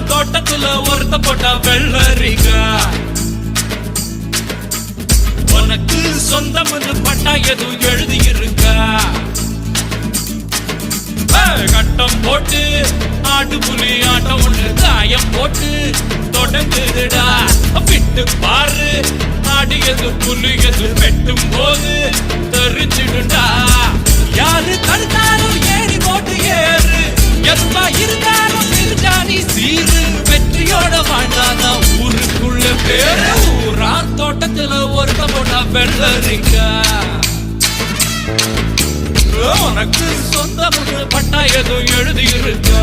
தோட்டத்துல ஒருத்த போட்டா வெள்ளரிக்கா உனக்கு சொந்தம் பட்டா எதுவும் எழுதி இருக்கா கட்டம் போட்டு ஆட்டு புலி ஆட்டம் ஒண்ணு காயம் போட்டு தொடங்குதுடா விட்டு பாரு ஆடியது புலியது வெட்டும் போது தெரிஞ்சிடுடா யாரு தடுத்தாலும் ஏறி போட்டு ஏறு எப்பா இருந்தாலும் இருக்கானி சீரு வெற்றியோட வாழ்ந்தாதான் ஊருக்குள்ள பேரு ஊரான் தோட்டத்துல ஒருத்த போட்டா வெள்ளரிக்கா உனக்கு சொந்த பட்டா எதுவும் எழுதி இருக்கா